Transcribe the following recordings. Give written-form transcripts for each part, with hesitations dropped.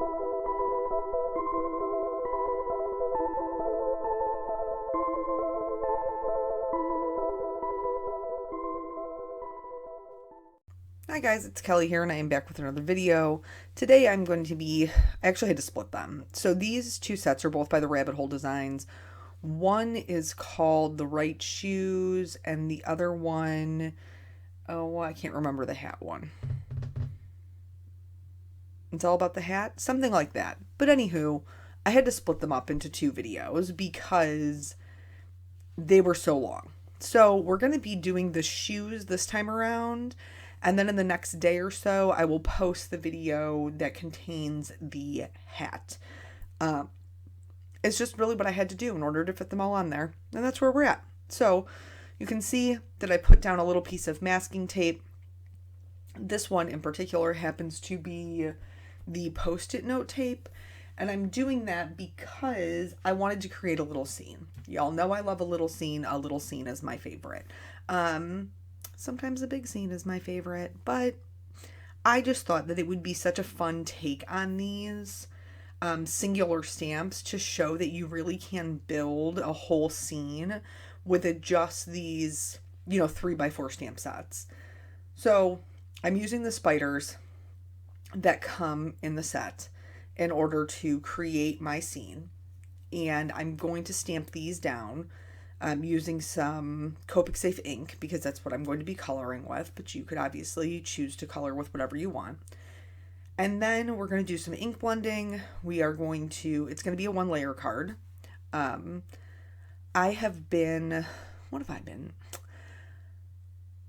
Hi guys, it's Kelly here and I am back with another video. Today I actually had to split them. So these two sets are both by the Rabbit Hole Designs. One is called The Right Shoes and the other one, oh, I can't remember the hat one. It's all about the hat? Something like that. But anywho, I had to split them up into two videos because they were so long. So we're going to be doing the shoes this time around. And then in the next day or so, I will post the video that contains the hat. It's just really what I had to do in order to fit them all on there. And that's where we're at. So you can see that I put down a little piece of masking tape. This one in particular happens to be the Post-it note tape. And I'm doing that because I wanted to create a little scene. Y'all know I love a little scene. A little scene is my favorite. Sometimes a big scene is my favorite, but I just thought that it would be such a fun take on these singular stamps to show that you really can build a whole scene with just these, 3x4 stamp sets. So I'm using the spiders that come in the set in order to create my scene, and I'm going to stamp these down. I'm using some Copic Safe ink because that's what I'm going to be coloring with, but you could obviously choose to color with whatever you want. And then we're going to do some ink blending. It's going to be a 1-layer card. What have I been?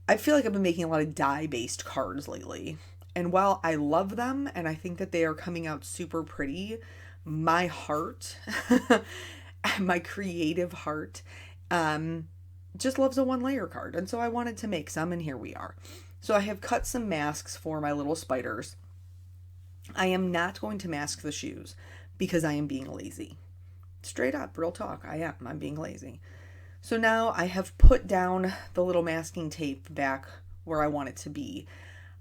I feel like I've been making a lot of dye-based cards lately. And while I love them and I think that they are coming out super pretty, my heart, my creative heart, just loves a 1-layer card. And so I wanted to make some, and here we are. So I have cut some masks for my little spiders. I am not going to mask the shoes because I am being lazy. Straight up, real talk, I'm being lazy. So now I have put down the little masking tape back where I want it to be.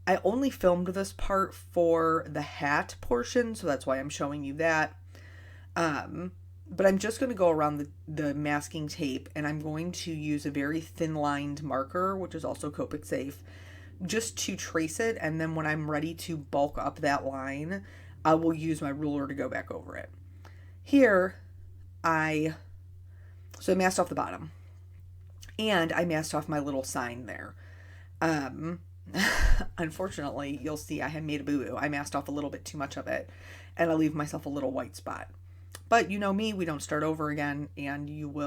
I only filmed this part for the hat portion, so that's why I'm showing you that. But I'm just going to go around the masking tape, and I'm going to use a very thin-lined marker, which is also Copic Safe, just to trace it, and then when I'm ready to bulk up that line, I will use my ruler to go back over it. Here, I masked off the bottom, and I masked off my little sign there. Unfortunately, you'll see I had made a boo-boo. I masked off a little bit too much of it, and I leave myself a little white spot. But you know me, we don't start over again, and you'll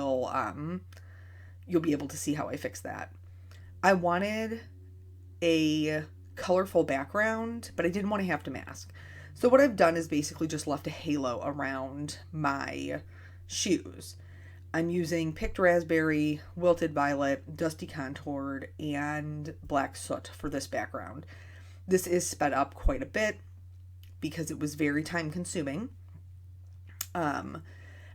be able to see how I fix that. I wanted a colorful background, but I didn't want to have to mask. So what I've done is basically just left a halo around my shoes. I'm using picked raspberry, wilted violet, dusty contoured, and black soot for this background. This is sped up quite a bit because it was very time consuming. And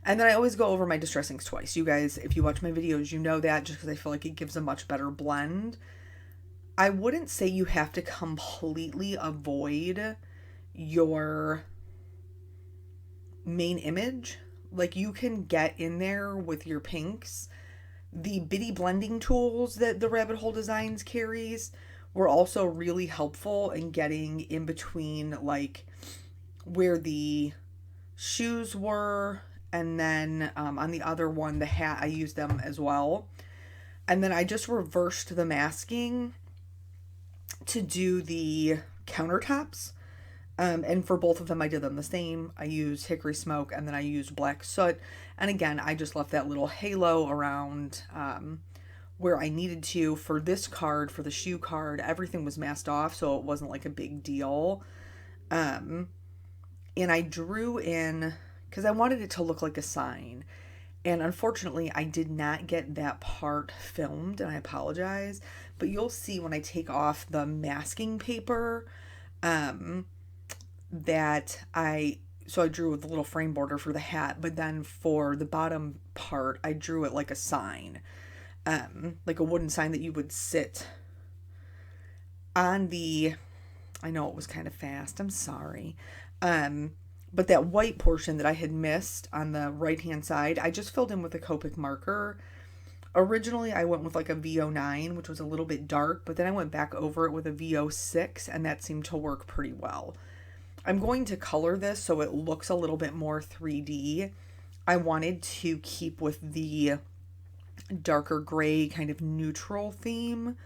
then I always go over my distress inks twice. You guys, if you watch my videos, you know that just because I feel like it gives a much better blend. I wouldn't say you have to completely avoid your main image. Like, you can get in there with your pinks. The bitty blending tools that the Rabbit Hole Designs carries were also really helpful in getting in between, like, where the shoes were, and then on the other one, the hat, I used them as well. And then I just reversed the masking to do the countertops. And for both of them, I did them the same. I used hickory smoke, and then I used black soot. And again, I just left that little halo around where I needed to. For this card, for the shoe card, everything was masked off, so it wasn't like a big deal. And I drew in, because I wanted it to look like a sign. And unfortunately, I did not get that part filmed, and I apologize. But you'll see when I take off the masking paper, that I drew with a little frame border for the hat, but then for the bottom part, I drew it like a sign, like a wooden sign that you would sit on the, I know it was kind of fast, I'm sorry, But that white portion that I had missed on the right-hand side, I just filled in with a Copic marker. Originally, I went with like a VO9, which was a little bit dark, but then I went back over it with a VO6, and that seemed to work pretty well. I'm going to color this so it looks a little bit more 3D. I wanted to keep with the darker gray kind of neutral theme,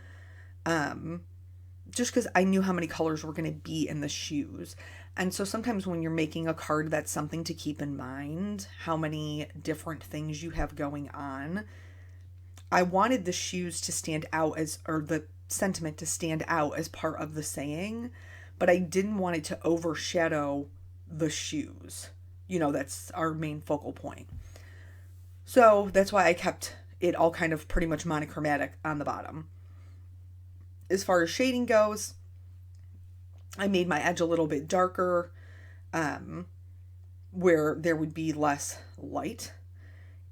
just because I knew how many colors were going to be in the shoes. And so sometimes when you're making a card, that's something to keep in mind, how many different things you have going on. I wanted the shoes to stand out or the sentiment to stand out as part of the saying, but I didn't want it to overshadow the shoes. That's our main focal point. So that's why I kept it all kind of pretty much monochromatic on the bottom. As far as shading goes, I made my edge a little bit darker, where there would be less light.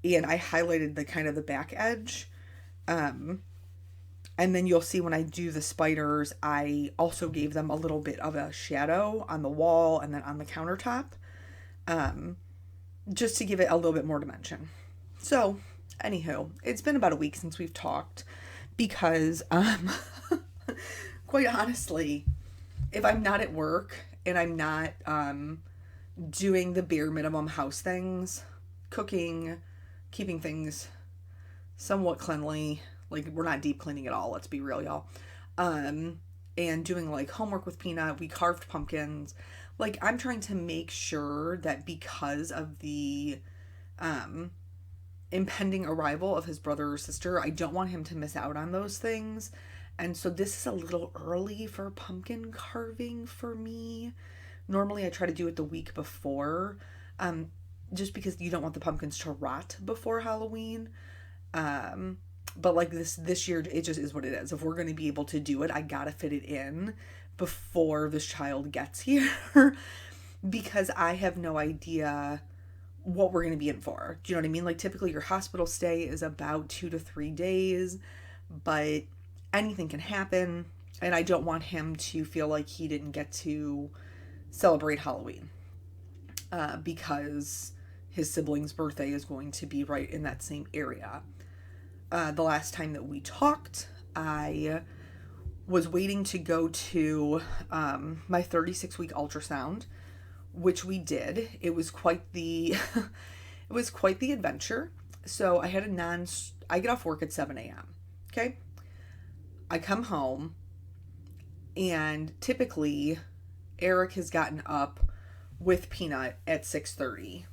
And I highlighted the kind of the back edge. And then you'll see when I do the spiders, I also gave them a little bit of a shadow on the wall and then on the countertop, just to give it a little bit more dimension. So, anywho, it's been about a week since we've talked because, quite honestly, if I'm not at work and I'm not doing the bare minimum house things, cooking, keeping things somewhat cleanly, like we're not deep cleaning at all, let's be real, y'all, and doing like homework with Peanut, we carved pumpkins, like I'm trying to make sure that because of the impending arrival of his brother or sister, I don't want him to miss out on those things. And so this is a little early for pumpkin carving for me. Normally I try to do it the week before, just because you don't want the pumpkins to rot before Halloween. But like this year, it just is what it is. If we're going to be able to do it, I gotta fit it in before this child gets here because I have no idea what we're going to be in for. Do you know what I mean? Like typically your hospital stay is about 2 to 3 days, but anything can happen, and I don't want him to feel like he didn't get to celebrate Halloween because his sibling's birthday is going to be right in that same area. The last time that we talked, I was waiting to go to my 36-week ultrasound, which we did. It was quite the adventure. So I had I get off work at 7 a.m. Okay. I come home, and typically Eric has gotten up with Peanut at 6:30,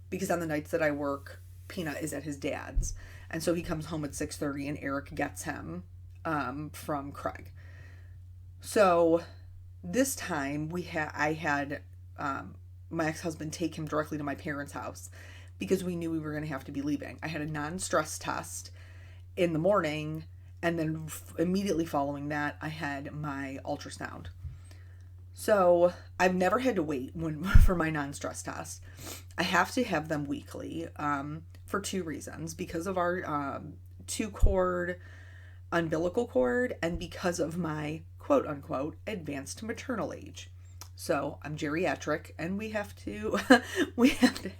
because on the nights that I work, Peanut is at his dad's, and so he comes home at 6:30, and Eric gets him from Craig. So this time I had my ex-husband take him directly to my parents' house because we knew we were going to have to be leaving. I had a non-stress test in the morning, and then immediately following that, I had my ultrasound. So I've never had to wait for my non-stress test. I have to have them weekly for 2 reasons. Because of our 2-cord umbilical cord, and because of my quote-unquote advanced maternal age. So I'm geriatric, and we have to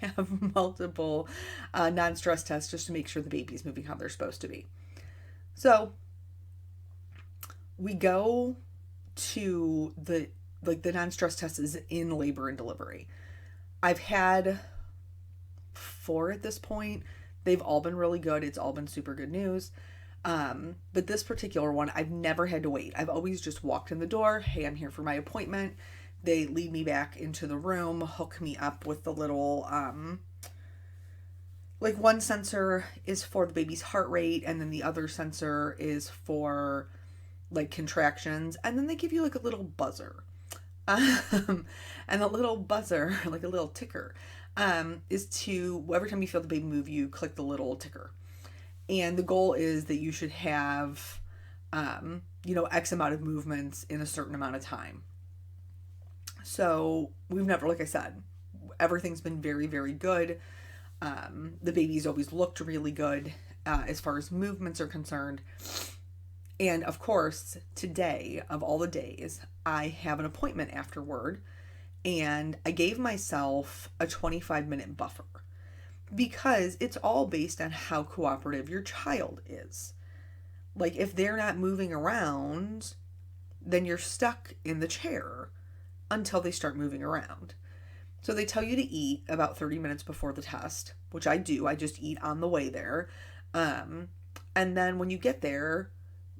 have multiple non-stress tests just to make sure the baby's moving how they're supposed to be. So we go to the non-stress test is in labor and delivery. I've had 4 at this point. They've all been really good. It's all been super good news. But this particular one, I've never had to wait. I've always just walked in the door. Hey, I'm here for my appointment. They lead me back into the room, hook me up with the little, like one sensor is for the baby's heart rate, and then the other sensor is for like contractions. And then they give you like a little buzzer. And the little buzzer, like a little ticker, is to, every time you feel the baby move, you click the little ticker. And the goal is that you should have, X amount of movements in a certain amount of time. So we've never, like I said, everything's been very, very good. The baby's always looked really good as far as movements are concerned. And of course, today, of all the days, I have an appointment afterward. And I gave myself a 25-minute buffer because it's all based on how cooperative your child is. Like, if they're not moving around, then you're stuck in the chair until they start moving around. So they tell you to eat about 30 minutes before the test, which I do. I just eat on the way there. And then when you get there,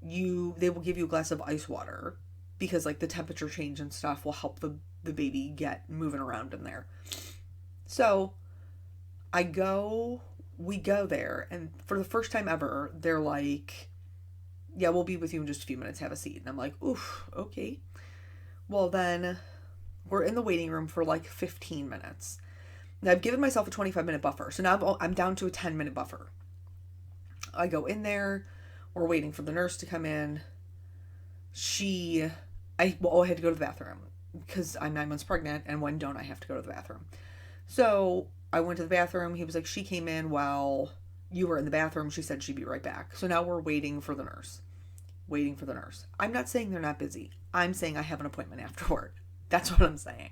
they will give you a glass of ice water because like the temperature change and stuff will help the baby get moving around in there. So we go there, and for the first time ever, they're like, yeah, we'll be with you in just a few minutes, have a seat. And I'm like, oof, okay. Well, then we're in the waiting room for like 15 minutes. Now I've given myself a 25-minute buffer. So now I'm down to a 10-minute buffer. I go in there. We're waiting for the nurse to come in. I had to go to the bathroom because I'm 9 months pregnant, and when don't I have to go to the bathroom? So I went to the bathroom. He was like, she came in while you were in the bathroom. She said she'd be right back. So now we're waiting for the nurse. I'm not saying they're not busy. I'm saying I have an appointment afterward. That's what I'm saying.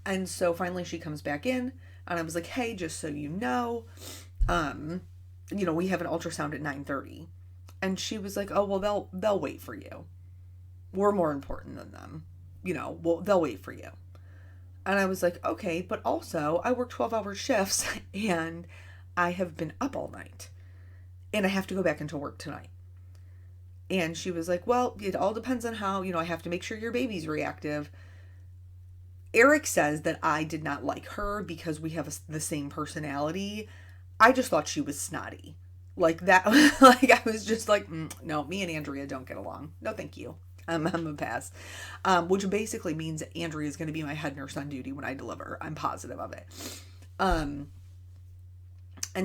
And so finally she comes back in, and I was like, hey, just so you know, we have an ultrasound at 9:30. And she was like, oh, well, they'll wait for you. We're more important than them. They'll wait for you. And I was like, okay, but also I work 12-hour shifts and I have been up all night and I have to go back into work tonight. And she was like, well, it all depends on how, I have to make sure your baby's reactive. Eric says that I did not like her because we have the same personality. I just thought she was snotty. Like that, like I was just like, no, me and Andrea don't get along. No, thank you. I'm a pass. Which basically means Andrea is going to be my head nurse on duty when I deliver. I'm positive of it. And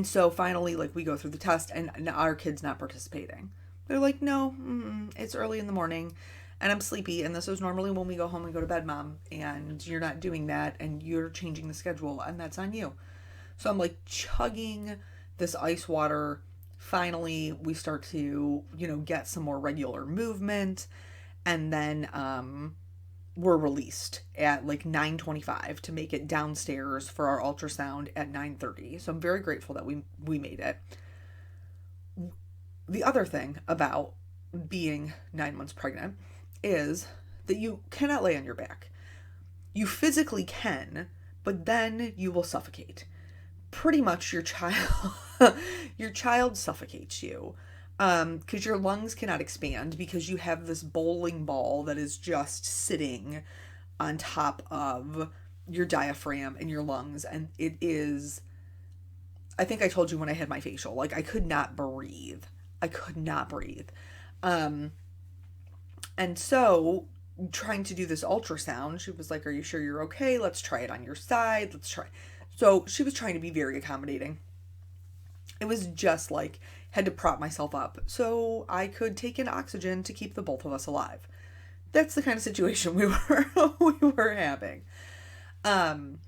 so finally, like, we go through the test and our kid's not participating. They're like, no, it's early in the morning and I'm sleepy. And this is normally when we go home and go to bed, Mom. And you're not doing that and you're changing the schedule and that's on you. So I'm like chugging this ice water. Finally, we start to, get some more regular movement. And then we're released at like 9:25 to make it downstairs for our ultrasound at 9:30. So I'm very grateful that we made it. The other thing about being 9 months pregnant is that you cannot lay on your back. You physically can, but then you will suffocate. Pretty much your child suffocates you. Because your lungs cannot expand because you have this bowling ball that is just sitting on top of your diaphragm and your lungs. And it is, I think I told you when I had my facial, like I could not breathe. And so trying to do this ultrasound, she was like, are you sure you're okay? Let's try it on your side. Let's try. So she was trying to be very accommodating. It was just like, had to prop myself up so I could take in oxygen to keep the both of us alive. That's the kind of situation we were having. And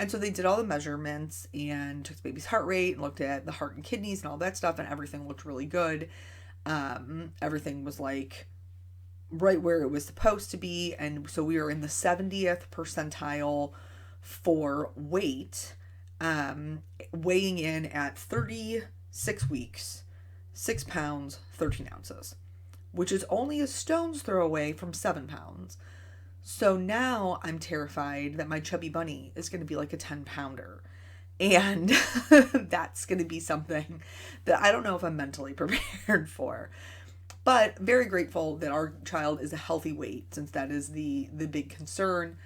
so they did all the measurements and took the baby's heart rate and looked at the heart and kidneys and all that stuff, and everything looked really good. Everything was like right where it was supposed to be. And so we were in the 70th percentile for weight, weighing in at 36 weeks, 6 pounds, 13 ounces, which is only a stone's throw away from 7 pounds. So now I'm terrified that my chubby bunny is going to be like a 10-pounder. And that's going to be something that I don't know if I'm mentally prepared for. But very grateful that our child is a healthy weight, since that is the big concern.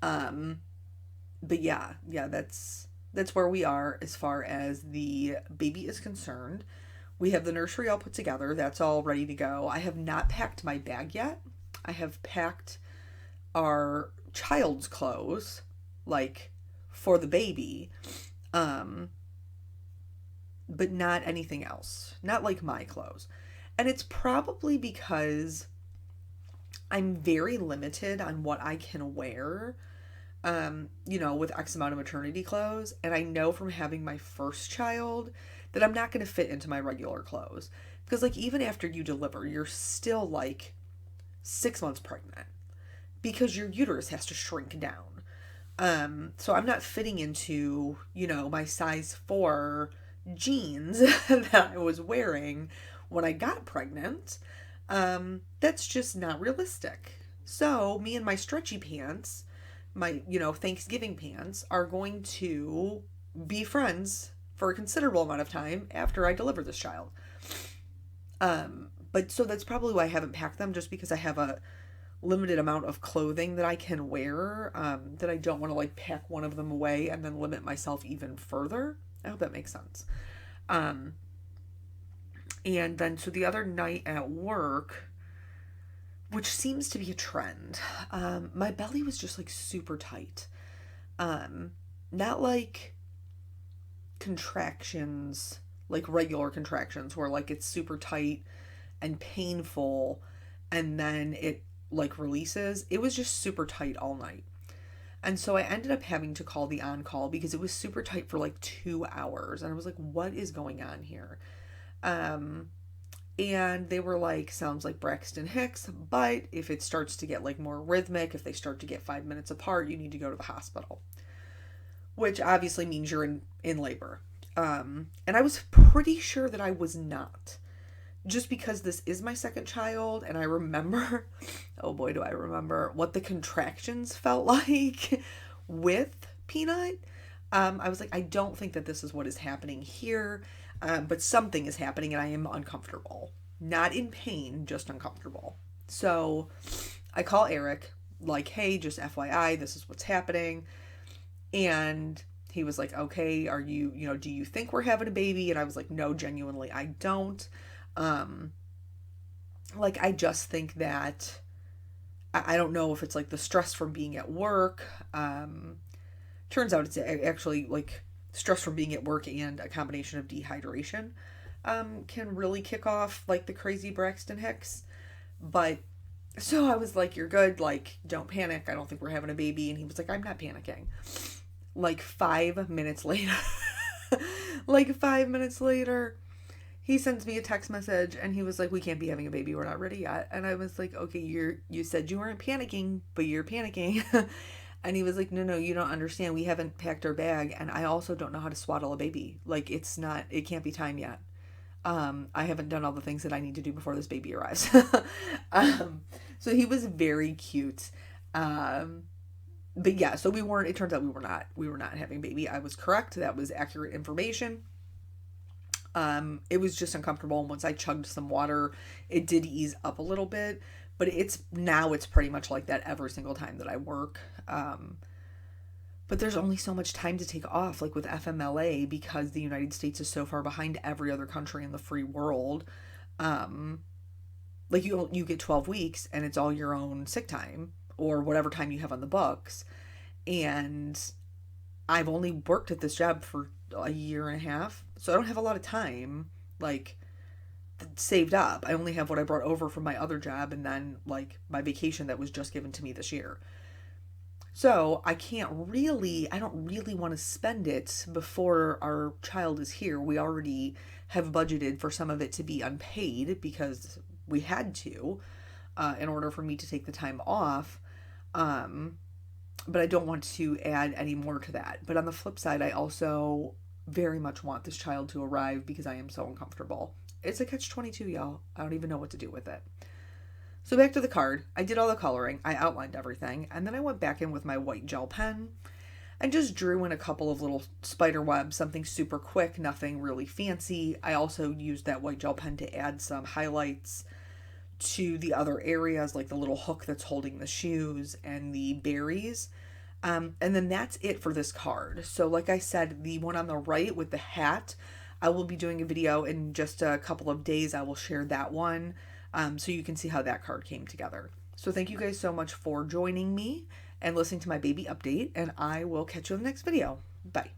But yeah, that's where we are as far as the baby is concerned. We have the nursery all put together. That's all ready to go. I have not packed my bag yet. I have packed our child's clothes, like for the baby, but not anything else. Not like my clothes. And it's probably because I'm very limited on what I can wear, with X amount of maternity clothes. And I know from having my first child that I'm not going to fit into my regular clothes. Because like even after you deliver, you're still like 6 months pregnant. Because your uterus has to shrink down. So I'm not fitting into, my size 4 jeans that I was wearing when I got pregnant. That's just not realistic. So me and my stretchy pants, my, Thanksgiving pants, are going to be friends for a considerable amount of time after I deliver this child. But so that's probably why I haven't packed them, just because I have a limited amount of clothing that I can wear, that I don't want to like pack one of them away and then limit myself even further. I hope that makes sense. And then so the other night at work, which seems to be a trend, my belly was just like super tight. Not like contractions, like regular contractions where like it's super tight and painful and then it like releases. It was just super tight all night. And so I ended up having to call the on-call because it was super tight for like 2 hours. And I was like, what is going on here? And they were like, sounds like Braxton Hicks, but if it starts to get like more rhythmic, if they start to get 5 minutes apart, you need to go to the hospital, which obviously means you're in labor. And I was pretty sure that I was not, just because this is my second child. And I remember, oh boy, do I remember what the contractions felt like with Peanut. I was like, I don't think that this is what is happening here. But something is happening and I am uncomfortable. Not in pain, just uncomfortable. So I call Eric, like, hey, just FYI, this is what's happening. And he was like, okay, are you, do you think we're having a baby? And I was like, no, genuinely, I don't. Like, I just think that, I don't know if it's like the stress from being at work. Turns out it's actually like stress from being at work and a combination of dehydration can really kick off like the crazy Braxton Hicks. But so I was like, you're good, like, don't panic, I don't think we're having a baby. And he was like, I'm not panicking. Like 5 minutes later, like 5 minutes later, he sends me a text message and he was like, we can't be having a baby, we're not ready yet. And I was like, okay, you said you weren't panicking, but you're panicking. And he was like, no, you don't understand. We haven't packed our bag. And I also don't know how to swaddle a baby. Like, it can't be time yet. I haven't done all the things that I need to do before this baby arrives. So he was very cute. But yeah, so it turns out we were not having a baby. I was correct. That was accurate information. It was just uncomfortable. And once I chugged some water, it did ease up a little bit. But it's pretty much like that every single time that I work. But there's only so much time to take off, like with FMLA, because the United States is so far behind every other country in the free world. Like you get 12 weeks and it's all your own sick time or whatever time you have on the books. And I've only worked at this job for a year and a half, so I don't have a lot of time, like, saved up. I only have what I brought over from my other job and then like my vacation that was just given to me this year. So I don't really want to spend it before our child is here. We already have budgeted for some of it to be unpaid because we had to, in order for me to take the time off. But I don't want to add any more to that. But on the flip side, I also very much want this child to arrive because I am so uncomfortable. It's a catch-22, y'all. I don't even know what to do with it. So back to the card. I did all the coloring. I outlined everything. And then I went back in with my white gel pen and just drew in a couple of little spider webs, something super quick, nothing really fancy. I also used that white gel pen to add some highlights to the other areas, like the little hook that's holding the shoes and the berries. And then that's it for this card. So like I said, the one on the right with the hat, I will be doing a video in just a couple of days. I will share that one, so you can see how that card came together. So thank you guys so much for joining me and listening to my baby update, and I will catch you in the next video. Bye.